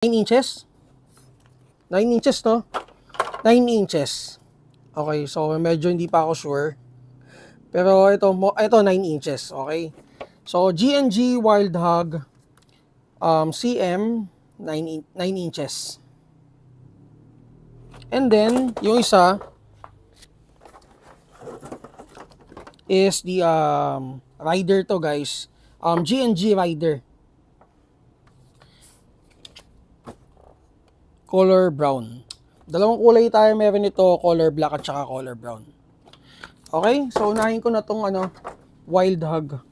9 inches? 9 inches to? 9 inches. Okay, so medyo hindi pa ako sure. Pero ito 9 inches, okay? So G&G Wild Hog CM 9 inches. And then yung isa is the Rider to, guys. G&G Rider. Color brown. Dalawang kulay tayo meron nito, color black at saka color brown. Okay, so unahin ko na tong Wild Hog.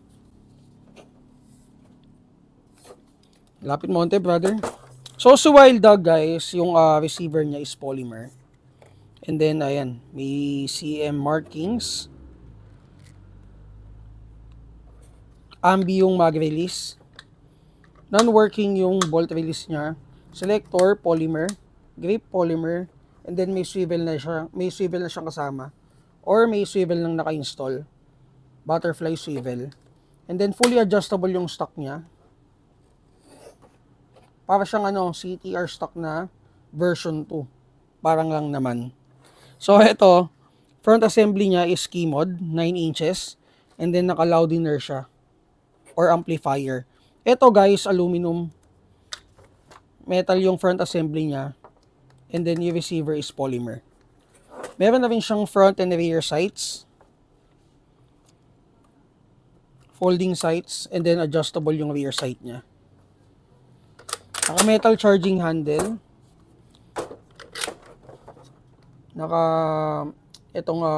Lapit mo onte, brother. So sa Wild Hog, guys, yung receiver niya is polymer. And then ayan, may CM markings. Ambi yung mag release. Non-working yung bolt release niya. Selector polymer, grip polymer, and then may swivel na siyang kasama, or may swivel nang naka-install, butterfly swivel, and then fully adjustable yung stock niya, para siyang CTR stock na version 2, parang lang naman. So ito, front assembly niya is key mod, 9 inches, and then naka-loud inertia or amplifier. Ito, guys, aluminum metal yung front assembly niya, and then yung receiver is polymer. Meron na rin siyang front and rear sights, folding sights, and then adjustable yung rear sight niya. Naka metal charging handle, naka itong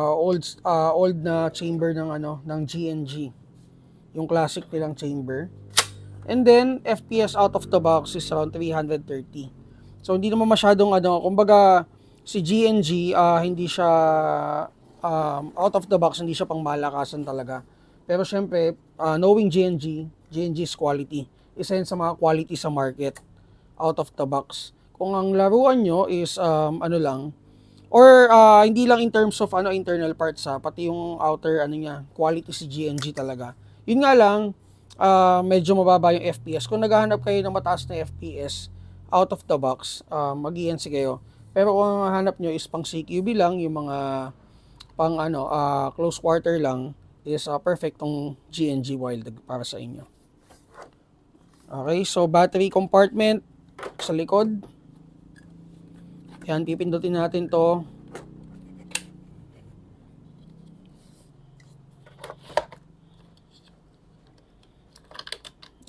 old na chamber ng G&G, yung classic nilang chamber. And then, FPS out of the box is around 330. So, hindi naman masyadong kumbaga, si G&G, hindi siya, out of the box, hindi siya pang malakasan talaga. Pero syempre, knowing G&G is quality. Isa yun sa mga quality sa market, out of the box. Kung ang laruan nyo is, lang, or hindi lang in terms of internal parts, pati yung outer, niya, quality si G&G talaga. Yun nga lang, medyo mababa yung FPS. Kung naghahanap kayo ng mataas na FPS out of the box, mag-ENC kayo. Pero kung hanap nyo is pang CQB lang, yung mga pang close quarter lang, is perfect tong G&G Wild Hog para sa inyo. Okay, so battery compartment sa likod. Yan, pipindutin natin to.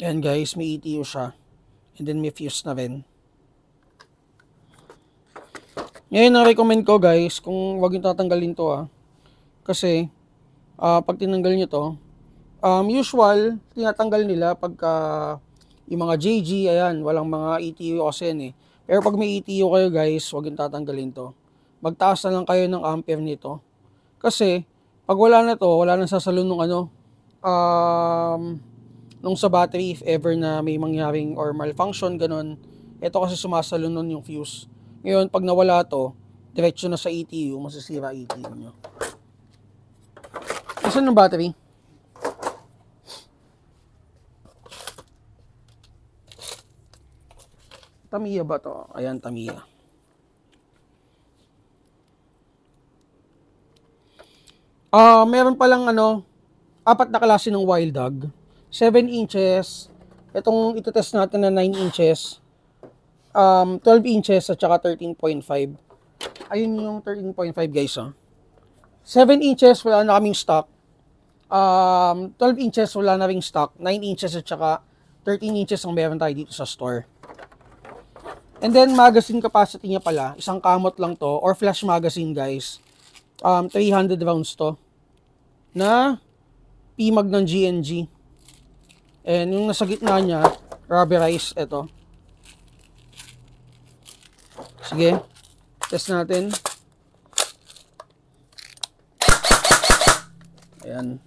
Yan, guys, may ETU siya. And then may fuse na rin. Ngayon, ang recommend ko, guys, kung wag yung tatanggalin to, kasi pag tinanggal nyo to, usual, tinatanggal nila pagka yung mga JG, ayan, walang mga ETU kasi yan eh. Pero pag may ETU kayo, guys, wag yung tatanggalin to. Magtaas na lang kayo ng ampere nito. Kasi, pag wala na to, wala nang sasalun ng nung sa battery, if ever na may mangyaring or malfunction, ganun. Ito kasi sumasalun nun yung fuse. Ngayon, pag nawala to, diretso na sa ETU, masisira ETU nyo. Saan yung battery? Tamiya ba to? Ayan, Tamiya. Meron palang 4 na klase ng Wild Hog. 7 inches, itong ito-test natin na 9 inches, 12 inches at saka 13.5. Ayun yung 13.5, guys. 7 inches, wala na kaming stock. 12 inches, wala na ring stock. 9 inches at saka 13 inches ang meron tayo dito sa store. And then, magazine capacity niya pala, isang kamot lang to, or flash magazine, guys. 300 rounds to, na PMAG ng G&G. And yung nasa gitna niya, rubberized, ito. Sige, test natin. Ayan.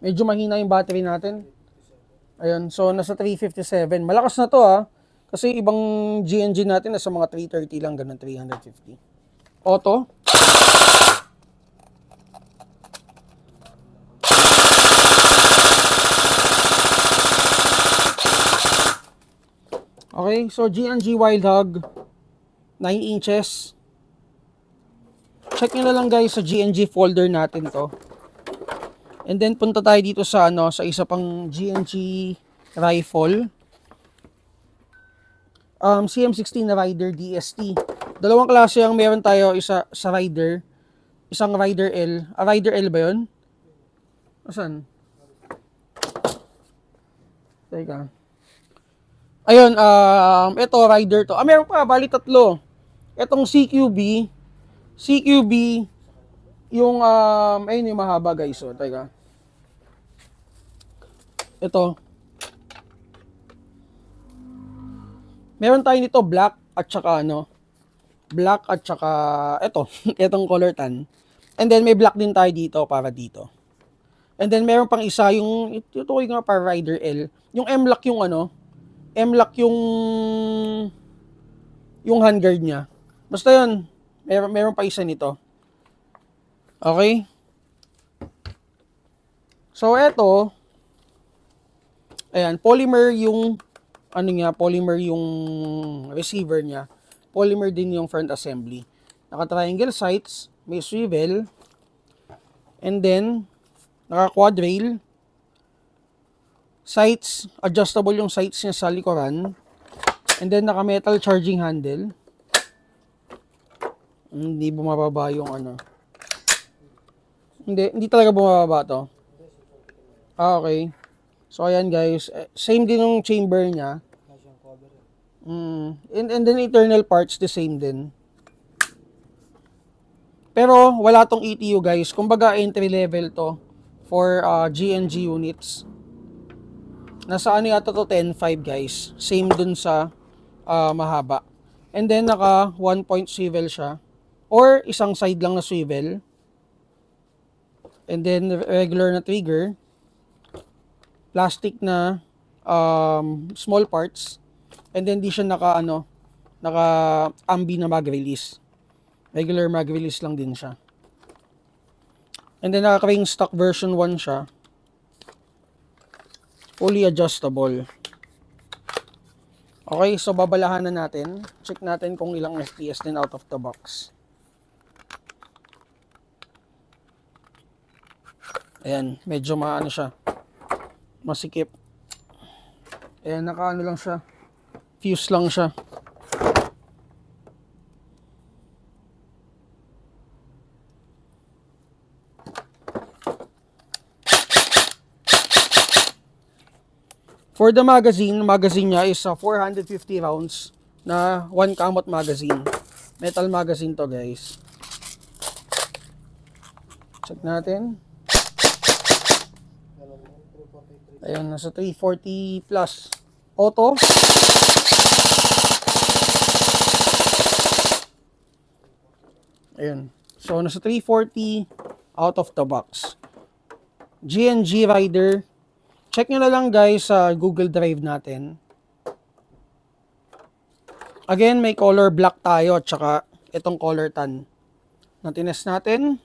Medyo mahina yung battery natin. Ayan, so nasa 357. Malakas na to kasi ibang G&G natin nasa mga 330 lang, ganun, 350. Auto. Okay, so GNG Wild Hog, 9 inches. Check nyo na lang guys sa GNG folder natin to. And then punta tayo dito sa sa isa pang GNG rifle. CM16 na Rider DST. Dalawang klase ang meron tayo, isa sa Rider, isang Rider L. Rider L ba 'yon? Asan? Teka. Ayun, ito Rider to. Meron pa, bali tatlo. Etong CQB yung ayun yung mahaba guys. So, teka. Ito. Meron tayo nito black at saka black at saka ito, itong color tan. And then may black din tayo dito para dito. And then meron pang isa yung ito nga para Rider L. Yung M-lock yung M-lock yung handguard niya. Basta yun, meron pa isa nito. Okay? So ito, ayan, polymer yung polymer yung receiver niya. Polymer din yung front assembly. Naka-triangle sights, may swivel, and then naka-quad rail. Sights, adjustable yung sights niya sa likuran. And then naka-metal charging handle. Hindi bumababa yung Hindi talaga bumababa to. Okay. So ayan guys, same din yung chamber niya. And then internal parts the same din. Pero wala tong ETU guys. Kumbaga entry level to for GNG units. Nasa yata to 10.5 guys. Same dun sa mahaba. And then naka 1 point swivel siya. Or isang side lang na swivel. And then regular na trigger. Plastic na small parts. And then di siya naka ambi na mag release. Regular mag release lang din siya. And then naka-ring stock version 1 siya. Fully adjustable. Okay, so babalahan na natin. Check natin kung ilang FPS din out of the box. Ayan, medyo siya. Masikip. Ayan, lang siya. Fuse lang siya. For the magazine niya is 450 rounds na 1 kamot magazine. Metal magazine to guys. Check natin. Ayan, nasa 340 plus. Auto. Ayan. So, nasa 340 out of the box. GNG Rider. Check nyo na lang guys sa Google Drive natin. Again, may color black tayo at saka itong color tan. Na tinest natin.